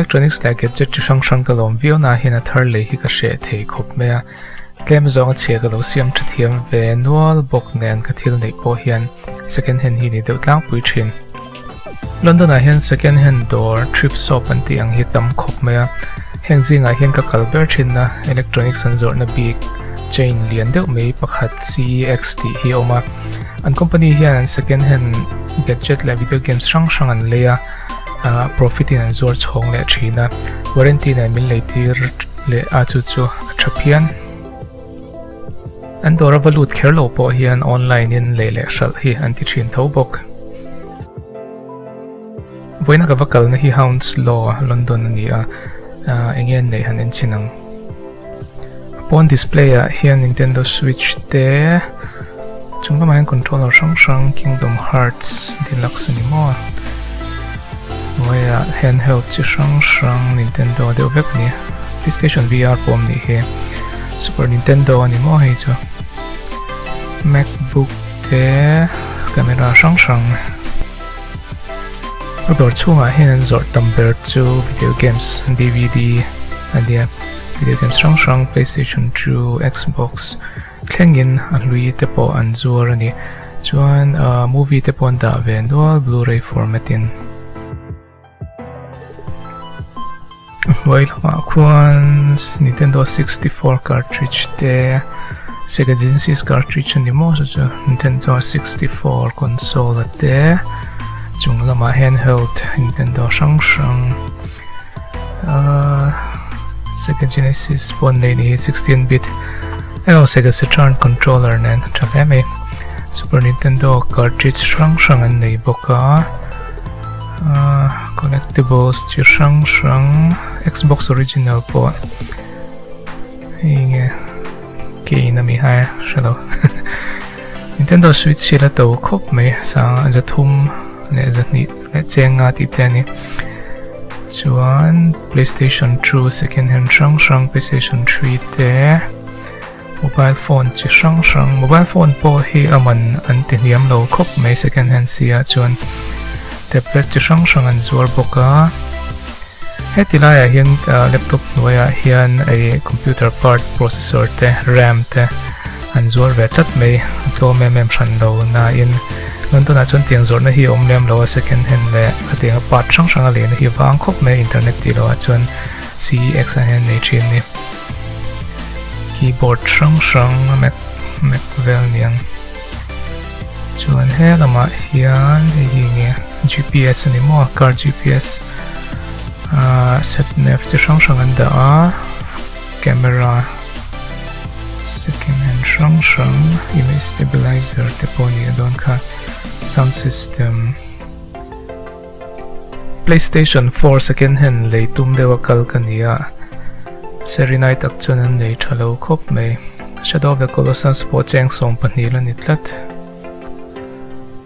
electronics like gadget hrang kalom view na hian a thar lei hi ka hre thei khop me a tlem zong che ka lo siam thathiam ve nual bawk nen ka thil nei po hian second hand hi ni deuh tlang pui thin London a hian second hand dawr thrift shop an ti ang hi tam khop me a heng zing a hian ka kalber thin na electronics an zawrh na big chain lian deuh mai pakhat CEX ti hi oma an company hian an second hand gadget la video games hrang an leia profit in an zawrh chhawng le thina warranty na min leitir le a chu chu athapian an dawr valut kherlo po hian online in le hral hi an ti thin tho bawk voina ka vakal na hi Hounds Law London ani a engem nei han en chinang upon display a hian Nintendo Switch te chungma main controller hrang Kingdom Hearts Deluxe ani mo moya handheld chi hrang Nintendo deuh vek ni PlayStation VR pom ni he Super Nintendo ani mo hei chu MacBook te camera hrang Robert chunga hian an zawrh tamber chu video games DVD ania video games hrang PlayStation 2 Xbox thlengin a hlui te pawh an zuar ani chuan movie te pawh an dah ve nual Blu-ray format in Wailama khuan Nintendo 64 cartridge te Sega Genesis cartridge ani mo chu Nintendo 64 console te chunglama handheld Nintendo hrang Sega Genesis pon nei ni 16-bit Sega Saturn controller nen thaleme Super Nintendo cartridge hrang an nei boka collectibles chi hrang Xbox original po inge ke na mi hai shalo Nintendo Switch la to khop me sa zathum le zatni le chenga ti tani chuan PlayStation 2 second hand hrang PlayStation 3 te mobile phone chi hrang mobile phone po hi aman an ti hniam lo khop me second hand sia chuan tablet chi hrang an zuar boka hetilaya hian laptop nuaya hian a computer part processor te RAM te an zuar ve tat mai to mem hran lo na in London a chon tiang zawrh na hi om lem lo a second hand le atenga part hrang a le na hi wang khop mai internet ti lo a chuan CEX a hen nei thin ni keyboard hrang Mac vel niang chuan he lama hian hi nge GPS ani mo car GPS set nav chi hrang an da a camera second hand hrang image stabilizer te pawh don kha sound system PlayStation 4 second hand lei tum dewa kal kania Serenite ak chon an lei thalo khop mai Shadow of the Colossus po chang song panila ni tlat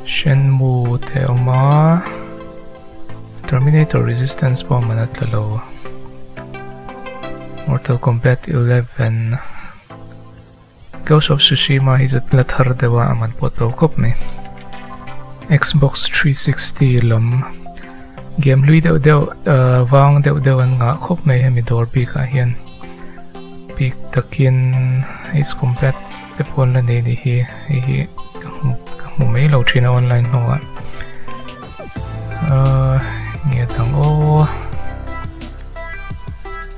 Shenmue te oma Terminator Resistance po manat lalo Mortal Kombat 11 Ghost of Tsushima hi zat thar dewa aman po to khop mai Xbox 360 lam game lui deuh wang deuh an nga khop mai hemi dawr bik a hian bik takin Ace Combat te pon la nei ni hi mu mai lo thina online hoa nge tang o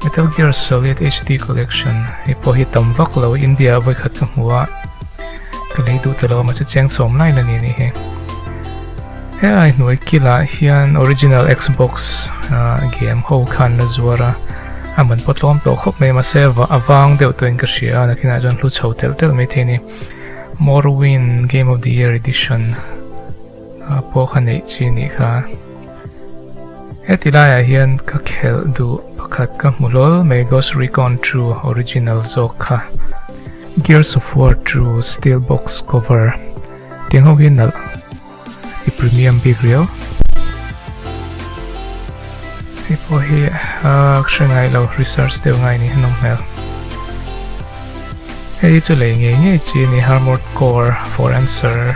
Metal Gear Solid HD collection hi po hi tam vak lo India voi khat ka hua kalei du talo ma cha chang som lai la ni he ai noi kila hian original Xbox game ho khan la zuara aman potlom to khop mai ma se awang deuh to in ka hria na kina jon hlu chho tel mai theni Morrowind Game of the Year edition po khanei chi ni kha hetilaya hian ka khel du pakhat ka mulol mai Ghost Recon True original zokha Gears of War True steelbox cover tingho hinal premium big real po hi ngai lo research deu ngai ni nom mel hei chu lei nge chi ni Armored Core for answer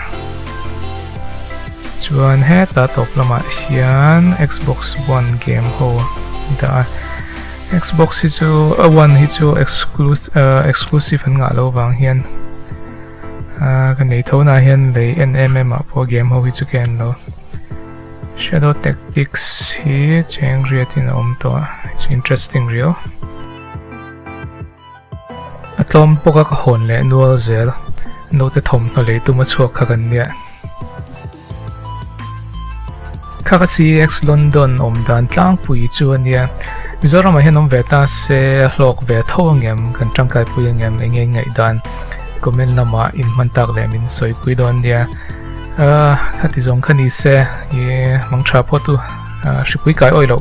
chuan he ta top lama hian Xbox One game ho da Xbox hi chu One hi chu exclusive an nga lo wang hian kan nei tho na hian lei NMM a po game ho hi chu ken lo Shadow Tactics hi chang riatin om to it's interesting rio atlom poka ka hon le nual zel no te thom no le tu ma chuak kha kan nia kha CEX London om dan tlang pui chu ania Mizoram hian om veta se hlawk ve tho angem kan tangkai pui angem engei ngai dan comment lama in mantak le min soi pui don nia khati zong khani se ye mangcha po tu shipui kai oilo